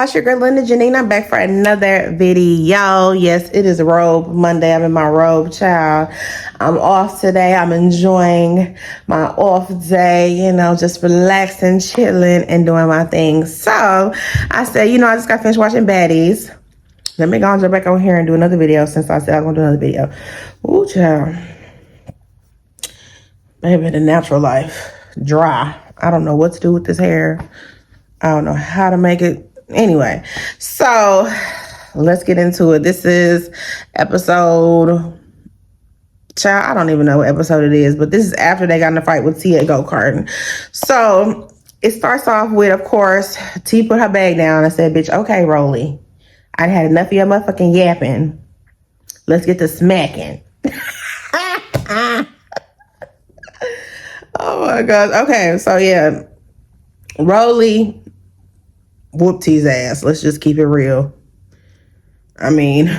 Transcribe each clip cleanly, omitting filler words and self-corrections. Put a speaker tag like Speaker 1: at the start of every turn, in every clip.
Speaker 1: It's your girl Linda Janine. I'm back for another video. Yes, it is Robe Monday. I'm in my robe, child. I'm off today. I'm enjoying my off day, just relaxing, chilling, and doing my thing. So I said, I just got finished watching Baddies. Let me go and jump back on here and do another video since I said I was going to do another video. Ooh, child. Baby, the natural life. Dry. I don't know what to do with this hair. I don't know how to make it. Anyway, so let's get into it. This is episode, child, I don't even know what episode it is, but this is after they got in a fight with T at go-karting. So it starts off with, of course, T put her bag down and said, bitch, okay, rollie. I had enough of your motherfucking yapping. Let's get to smacking. Oh my gosh. Okay, so yeah, rollie whooped T's ass. Let's just keep it real. I mean,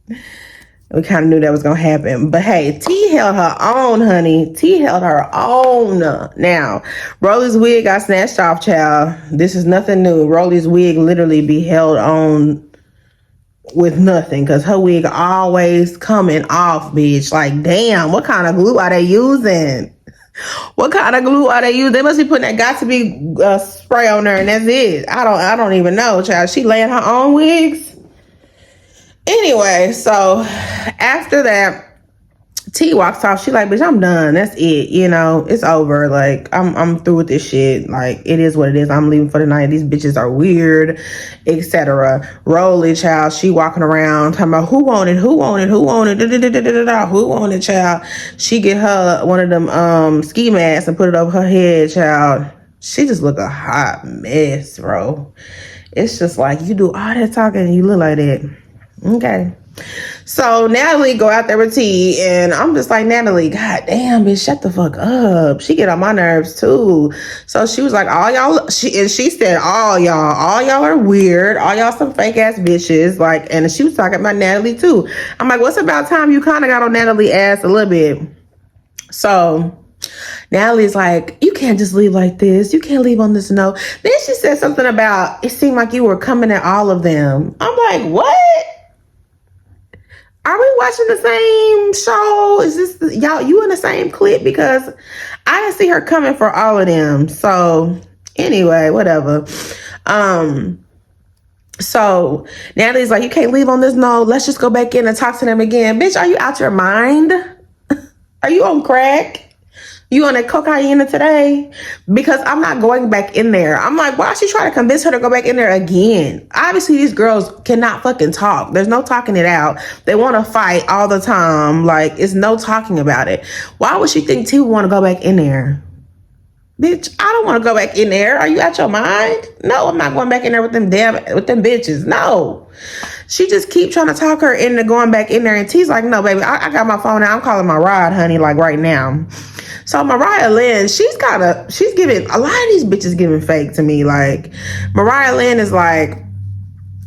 Speaker 1: we kind of knew that was going to happen. But hey, T held her own, honey. T held her own. Now, Rollie's wig got snatched off, child. This is nothing new. Rollie's wig literally be held on with nothing because her wig always coming off, bitch. Like, damn, what kind of glue are they using? What kind of glue are they using? They must be putting that got to be spray on there, and that's it. I don't even know, child. She laying her own wigs. Anyway, so after that, T walks off. She like, bitch, I'm done. That's it. It's over. Like, I'm through with this shit. Like, it is what it is. I'm leaving for the night. These bitches are weird, etc. Rollie, child, she walking around talking about who wanted, who wanted, child. She get her one of them ski masks and put it over her head, child. She just look a hot mess, bro. It's just like, you do all that talking and you look like that. Okay. So Natalie go out there with T, and I'm just like, Natalie, god damn, bitch, shut the fuck up. She get on my nerves too. So she was like, all y'all, she said, all y'all are weird. All y'all some fake ass bitches. Like, and she was talking about Natalie too. I'm like, what's about time you kind of got on Natalie ass a little bit. So Natalie's like, you can't just leave like this. You can't leave on this note. Then she said something about, it seemed like you were coming at all of them. I'm like, what? Are we watching the same show? Is this y'all? You in the same clip? Because I didn't see her coming for all of them. So anyway, whatever. So Natalie's like, you can't leave on this note. Let's just go back in and talk to them again. Bitch, are you out your mind? Are you on crack? You on a cocaine today? Because I'm not going back in there. I'm like, why is she trying to convince her to go back in there again? Obviously, these girls cannot fucking talk. There's no talking it out. They want to fight all the time. Like, it's no talking about it. Why would she think T would want to go back in there? Bitch, I don't want to go back in there. Are you out your mind? No, I'm not going back in there with them bitches. No. She just keep trying to talk her into going back in there. And T's like, no, baby, I got my phone out. I'm calling my ride, honey, like right now. So Mariah Lynn, she's giving, a lot of these bitches giving fake to me. Like, Mariah Lynn is like,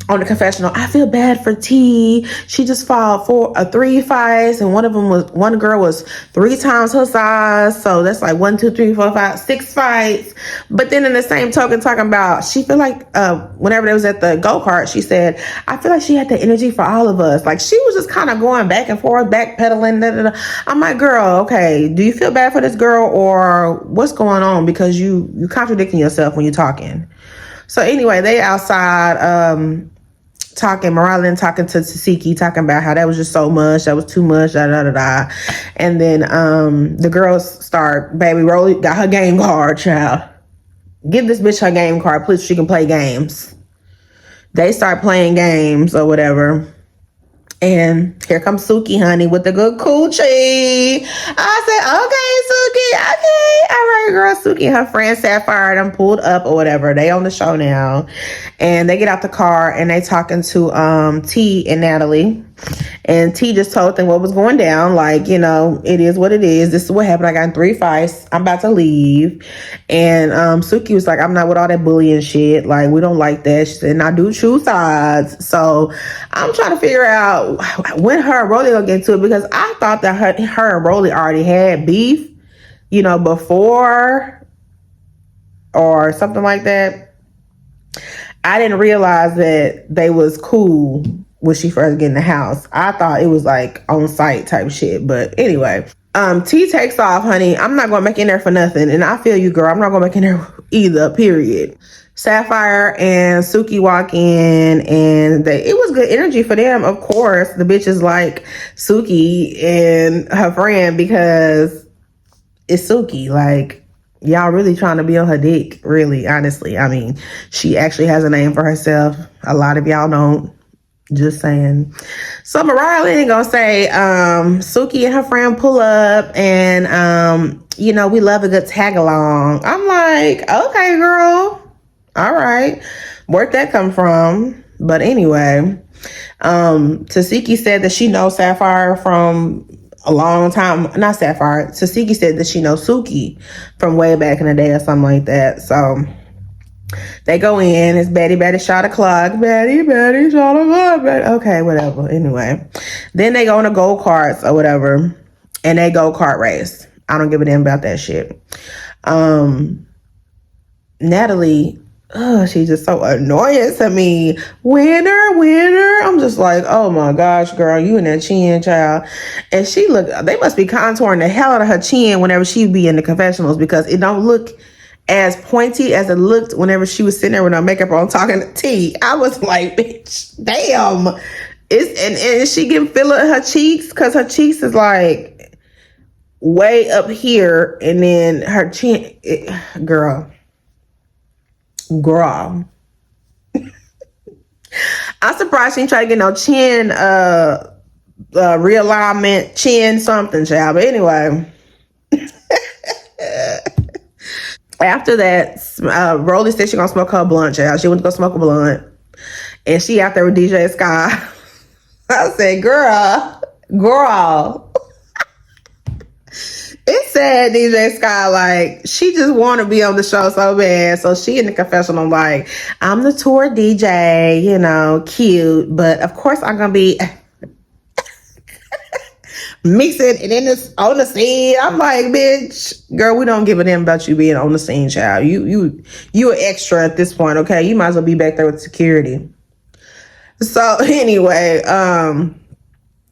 Speaker 1: on the confessional, I feel bad for T. She just fought 3 fights, and one girl was 3 times her size. So that's like 1, 2, 3, 4, 5, 6 fights. But then in the same token, talking about, she feel like whenever they was at the go-kart, she said, I feel like she had the energy for all of us. Like, she was just kind of going back and forth, backpedaling. Da, da, da. I'm like, girl, okay, do you feel bad for this girl, or what's going on? Because you contradicting yourself when you're talking. So anyway, they outside talking, Mariah Lynn talking to Tasiki, talking about how that was just so much, that was too much, da da da da. And then the girls start, baby, Rollie got her game card, child. Give this bitch her game card, please, so she can play games. They start playing games or whatever. And here comes Suki, honey, with the good coochie. I said, okay, Suki, okay. All right, girl. Suki and her friend Sapphire done pulled up or whatever. They on the show now. And they get out the car and they talking to T and Natalie. And T just told them what was going down. Like, it is what it is. This is what happened. I got in 3 fights. I'm about to leave. And Suki was like, I'm not with all that bullying shit. Like, we don't like that. She said, and I do choose sides. So I'm trying to figure out when her and Rollie gonna get into it, because I thought that her and Rollie already had beef, before or something like that. I didn't realize that they was cool when she first get in the house. I thought it was like on site type shit. But anyway, T takes off, honey. I'm not going back in there for nothing. And I feel you, girl. I'm not going back in there either, period. Sapphire and Suki walk in, and it was good energy for them. Of course, the bitches like Suki and her friend because it's Suki. Like, y'all really trying to be on her dick, really, honestly. I mean, she actually has a name for herself. A lot of y'all don't. Just saying. So Mariah ain't gonna say, Suki and her friend pull up and, we love a good tag along. I'm like, okay, girl. All right. Where'd that come from? But anyway, Tasiki said that she knows Sapphire from a long time. Not Sapphire. Tasiki said that she knows Suki from way back in the day or something like that. So they go in. It's Betty shot o'clock. Betty shot o'clock. Okay, whatever. Anyway, then they go on a go-karts or whatever, and they go-kart race. I don't give a damn about that shit. Natalie, she's just so annoying to me. Winner. I'm just like, oh my gosh, girl, you and that chin, child. And they must be contouring the hell out of her chin whenever she be in the confessionals because it don't look as pointy as it looked whenever she was sitting there with her makeup on talking to T. I was like, bitch, damn. And she can feel it in her cheeks because her cheeks is like way up here and then her chin, girl. I'm surprised she didn't try to get no chin realignment, chin something, child. But anyway. After that, Rollie said she gonna smoke her blunt, child. She went to go smoke a blunt. And she out there with DJ Sky. I said, girl. It said DJ Sky, like, she just want to be on the show so bad. So she in the confessional, like, I'm the tour DJ, cute. But of course I'm going to be mixing and then it's on the scene. I'm like, bitch, girl, we don't give a damn about you being on the scene, child. You an extra at this point, okay? You might as well be back there with security. So anyway,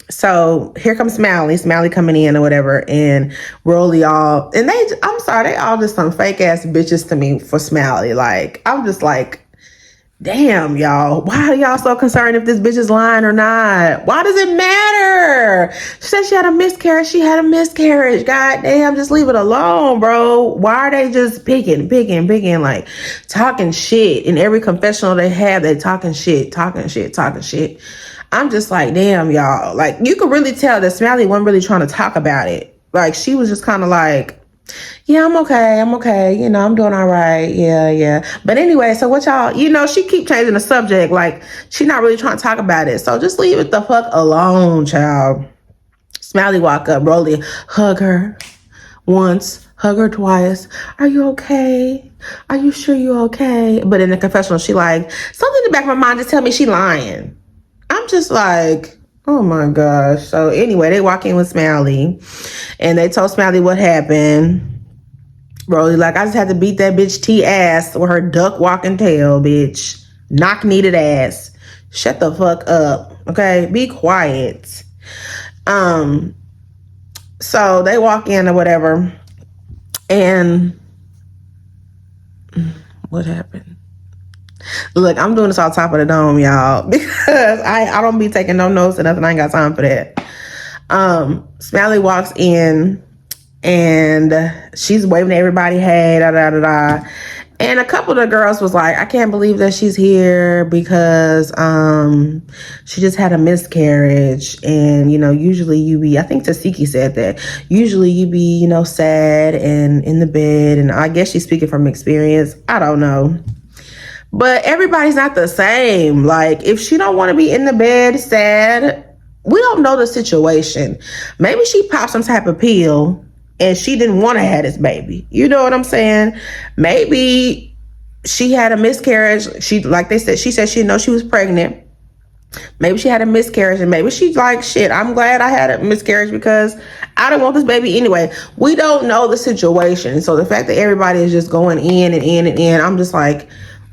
Speaker 1: so here comes Smiley coming in or whatever, and Rollie all, and I'm sorry, they all just some fake ass bitches to me for Smiley. Like, I'm just like, damn, y'all, why are y'all so concerned if this bitch is lying or not? Why does it matter? She said she had a miscarriage. She had a miscarriage. God damn, just leave it alone, bro. Why are they just picking, like talking shit? In every confessional they have, they talking shit. I'm just like, damn, y'all. Like, you could really tell that Smiley wasn't really trying to talk about it. Like, she was just kind of like, yeah, I'm okay. I'm doing all right. Yeah. But anyway, so what y'all, she keep changing the subject. Like, she not really trying to talk about it. So just leave it the fuck alone, child. Smiley walk up, Rollie, hug her once, hug her twice. Are you okay? Are you sure you okay? But in the confessional, she like, something in the back of my mind just tell me she lying. I'm just like, oh my gosh. So anyway, they walk in with Smiley and they told Smiley what happened. Rollie like, I just had to beat that bitch T ass with her duck walking tail, bitch. Knock needed ass. Shut the fuck up. Okay? Be quiet. So they walk in or whatever. And what happened? Look, I'm doing this on top of the dome, y'all, because I don't be taking no notes or nothing. I ain't got time for that. Smiley walks in and she's waving at everybody, hey, da. And a couple of the girls was like, I can't believe that she's here because she just had a miscarriage. And, usually you be, I think Tasiki said that, usually you be, sad and in the bed. And I guess she's speaking from experience. I don't know. But everybody's not the same. Like, if she don't want to be in the bed sad, we don't know the situation. Maybe she popped some type of pill and she didn't want to have this baby. You know what I'm saying? Maybe she had a miscarriage. She, like they said, she said she didn't know she was pregnant. Maybe she had a miscarriage and maybe she's like, shit, I'm glad I had a miscarriage because I don't want this baby anyway. We don't know the situation. So the fact that everybody is just going in and in and in, I'm just like,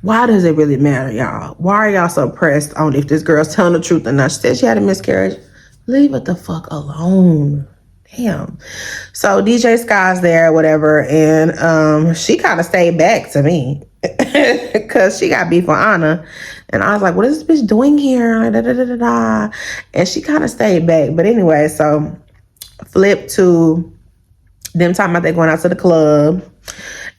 Speaker 1: why does it really matter, y'all? Why are y'all so pressed on if this girl's telling the truth or not? She said she had a miscarriage. Leave it the fuck alone. Damn. So DJ Sky's there, whatever, and she kind of stayed back to me because she got beef with Anna, and I was like, "What is this bitch doing here?" Da, da, da, da, da. And she kind of stayed back. But anyway, so flip to them talking about they going out to the club.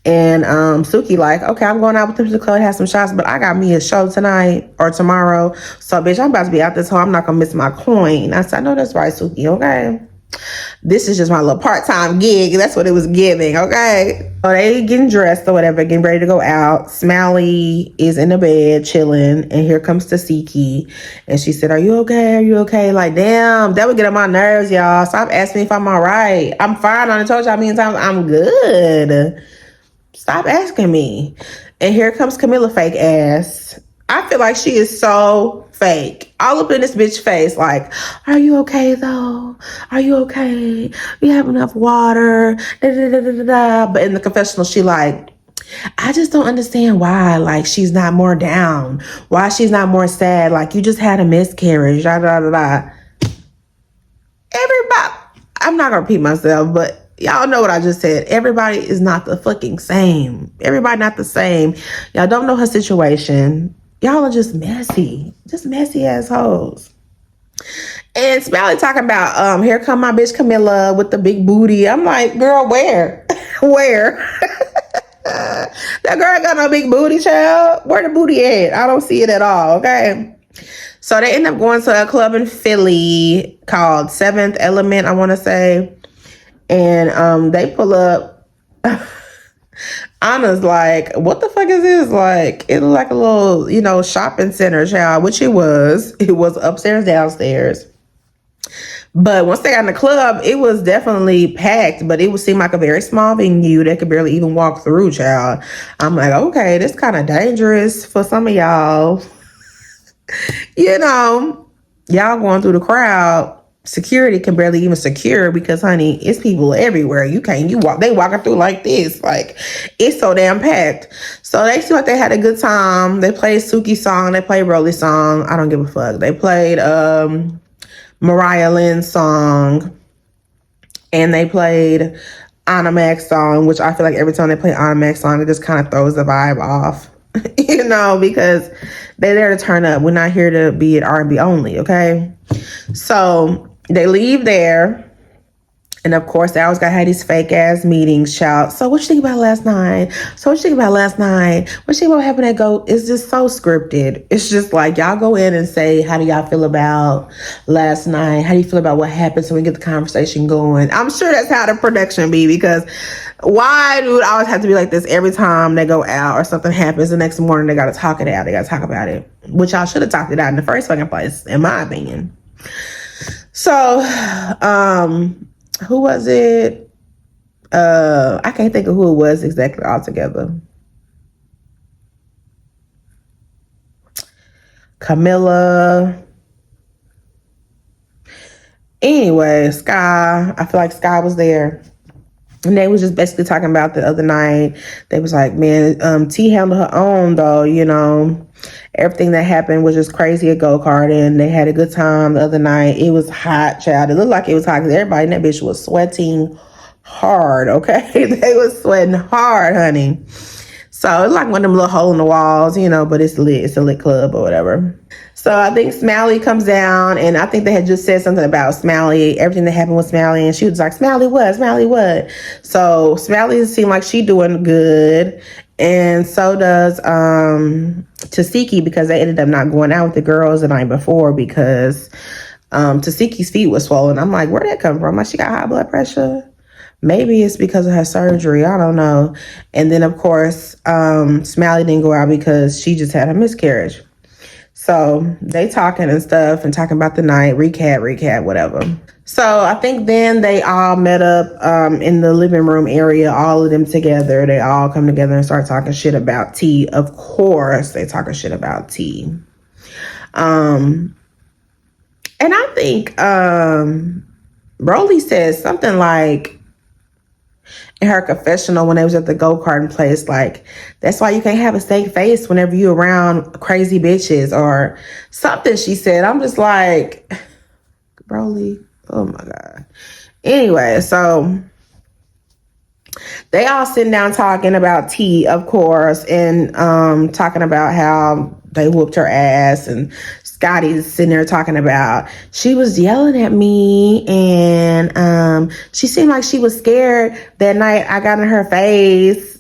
Speaker 1: And Suki like, okay, I'm going out with them to the club, have some shots, but I got me a show tonight or tomorrow. So, bitch, I'm about to be out this hole. I'm not going to miss my coin. I said, I know that's right, Suki, okay? This is just my little part-time gig. That's what it was giving, okay? So they getting dressed or whatever, getting ready to go out. Smiley is in the bed chilling, and here comes Tasiki. And she said, are you okay? Are you okay? Like, damn, that would get on my nerves, y'all. Stop asking me if I'm all right. I'm fine. I told y'all a million times I'm good. Stop asking me. And here comes Camilla fake ass. I feel like she is so fake. All up in this bitch face. Like, are you okay though? Are you okay? You have enough water? Da, da, da, da, da, da. But in the confessional, she like, I just don't understand why, like, she's not more down. Why she's not more sad. Like, you just had a miscarriage. Da, da, da, da. Everybody, I'm not gonna repeat myself, but y'all know what I just said. Everybody is not the fucking same. Everybody not the same. Y'all don't know her situation. Y'all are just messy. Just messy assholes. And Smiley talking about, here come my bitch Camilla with the big booty. I'm like, girl, where? Where? That girl ain't got no big booty, child. Where the booty at? I don't see it at all, okay? So they end up going to a club in Philly called Seventh Element, I want to say. And they pull up. Anna's like, what the fuck is this? Like, it looked like a little, shopping center, child, which it was. It was upstairs, downstairs. But once they got in the club, it was definitely packed, but it would seem like a very small venue. They could barely even walk through, child. I'm like, okay, this kind of dangerous for some of y'all. Y'all going through the crowd. Security can barely even secure because, honey, it's people everywhere. They walking through like this. Like, it's so damn packed. So they seem like they had a good time. They played Suki's song. They played Rolly's song. I don't give a fuck. They played Mariah Lynn's song. And they played Anna Mac's song, which I feel like every time they play Anna Mac's song, it just kind of throws the vibe off. Because they're there to turn up. We're not here to be at R&B only, okay? So they leave there. And of course, they always got to have these fake ass meetings, child. So what you think about last night? What you think about what happened at Go? It's just so scripted. It's just like, y'all go in and say, how do y'all feel about last night? How do you feel about what happened so we get the conversation going? I'm sure that's how the production be, because why do it always have to be like this every time they go out or something happens the next morning? They got to talk it out. They got to talk about it, which y'all should have talked it out in the first fucking place, in my opinion. So, who was it? I can't think of who it was exactly altogether. Camilla. Anyway, Sky. I feel like Sky was there. And they was just basically talking about the other night. They was like, man, T handled her own though, Everything that happened was just crazy at go-karting. They had a good time the other night. It was hot, child. It looked like it was hot because everybody in that bitch was sweating hard, okay? They was sweating hard, honey. So it's like one of them little hole in the walls, but it's lit. It's a lit club or whatever. So I think Smiley comes down, and I think they had just said something about Smiley, everything that happened with Smiley, and she was like, Smiley what? Smiley what? So Smiley seemed like she doing good, and so does Tasiki, because they ended up not going out with the girls the night before because Tasiki's feet was swollen. I'm like, where'd that come from? Like, she got high blood pressure? Maybe it's because of her surgery. I don't know. And then, of course, Smiley didn't go out because she just had a miscarriage. So they talking and stuff and talking about the night, recap, whatever. So I think then they all met up in the living room area, all of them together. They all come together and start talking shit about T. Of course, they talking shit about T. And I think Rolly says something like, in her confessional when they was at the go-karting place, like, that's why you can't have a safe face whenever you around crazy bitches or something she said. I'm just like, Broly, oh my God. Anyway, so they all sitting down talking about T, of course, and talking about how they whooped her ass, and Scotty's sitting there talking about she was yelling at me, and she seemed like she was scared that night I got in her face.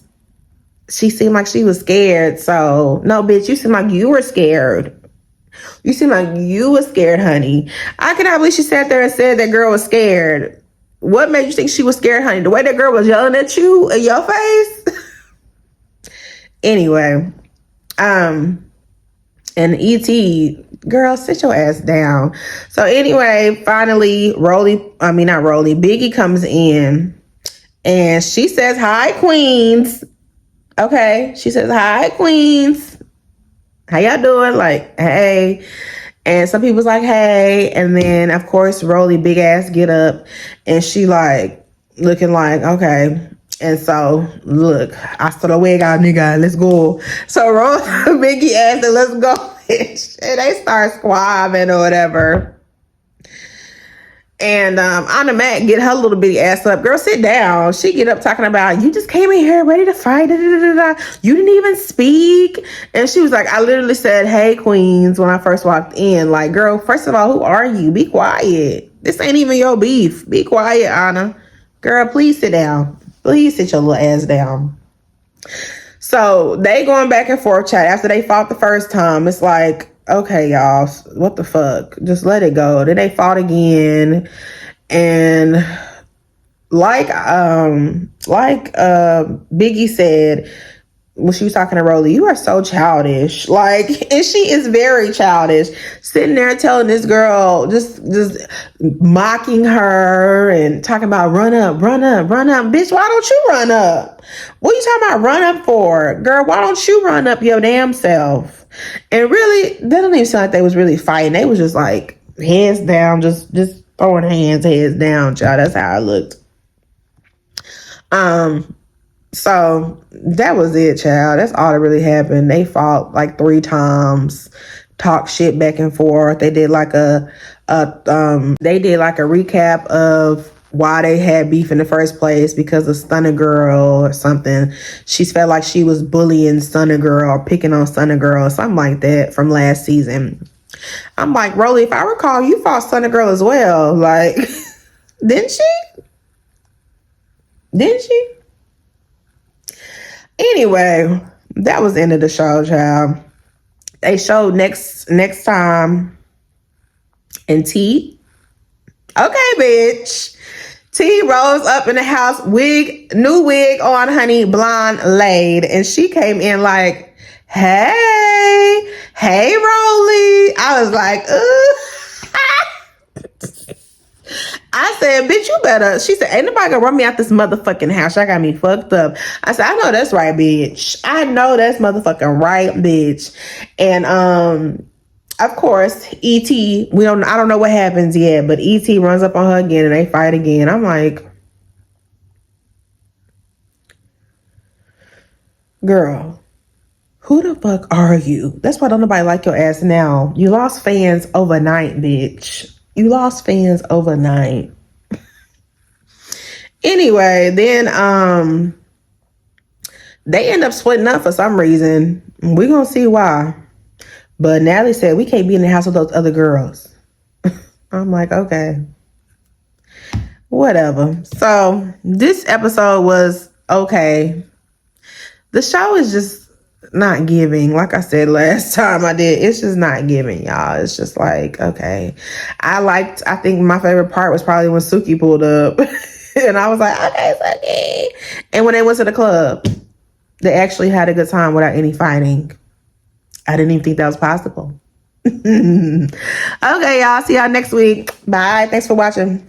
Speaker 1: She seemed like she was scared. So, no, bitch, you seem like you were scared. You seem like you were scared, honey. I cannot believe she sat there and said that girl was scared. What made you think she was scared, honey? The way that girl was yelling at you in your face? Anyway, and E.T., girl, sit your ass down. So anyway, finally, Biggie comes in and she says, hi, queens. Okay, she says, hi, queens. How y'all doing? Like, hey. And some people's like, hey. And then, of course, Rollie big ass get up and she like looking like, okay. And so, look, hasta luego, nigga, let's go. So Biggie asked her, let's go, bitch. And they start squabbing or whatever. And Anna Mac get her little bitty ass up. Girl, sit down. She get up talking about, you just came in here ready to fight. Da, da, da, da. You didn't even speak. And she was like, I literally said, hey, queens, when I first walked in. Like, girl, first of all, who are you? Be quiet. This ain't even your beef. Be quiet, Anna. Girl, please sit down. Please sit your little ass down. So they going back and forth chat after they fought the first time. It's like, okay, y'all, what the fuck? Just let it go. Then they fought again. And like Biggie said when she was talking to Rollie, you are so childish. Like, and she is very childish. Sitting there telling this girl, just mocking her and talking about run up. Bitch, why don't you run up? What are you talking about run up for? Girl, why don't you run up your damn self? And really, that doesn't even sound like they was really fighting. They was just like heads down, just throwing heads down, child. That's how it looked. So that was it, child. That's all that really happened. They fought like 3 times, talked shit back and forth. They did like a recap of why they had beef in the first place because of Stunner Girl or something. She felt like she was bullying Stunner Girl or picking on Stunner Girl or something like that from last season. I'm like, Rollie, if I recall, you fought Stunner Girl as well. Like, didn't she? Anyway, that was the end of the show, child. They showed next time in T. Okay, bitch. T rolls up in the house, new wig on, honey, blonde laid. And she came in like, hey, Rollie. I was like, I said, bitch, you better. She said, ain't nobody gonna run me out this motherfucking house. I got me fucked up. I said, I know that's right, bitch. I know that's motherfucking right, bitch. And of course, E.T., I don't know what happens yet, but E.T. runs up on her again and they fight again. I'm like, girl, who the fuck are you? That's why don't nobody like your ass now. You lost fans overnight, bitch. You lost fans overnight. Anyway, then they end up splitting up for some reason. We're gonna see why. But Natalie said we can't be in the house with those other girls. I'm like, okay. Whatever. So this episode was okay. The show is just not giving. Like I said last time I did, it's just not giving, y'all. It's just like, okay. I think my favorite part was probably when Suki pulled up. And I was like, okay, Suki. And when they went to the club, they actually had a good time without any fighting. I didn't even think that was possible. Okay, y'all. See y'all next week. Bye. Thanks for watching.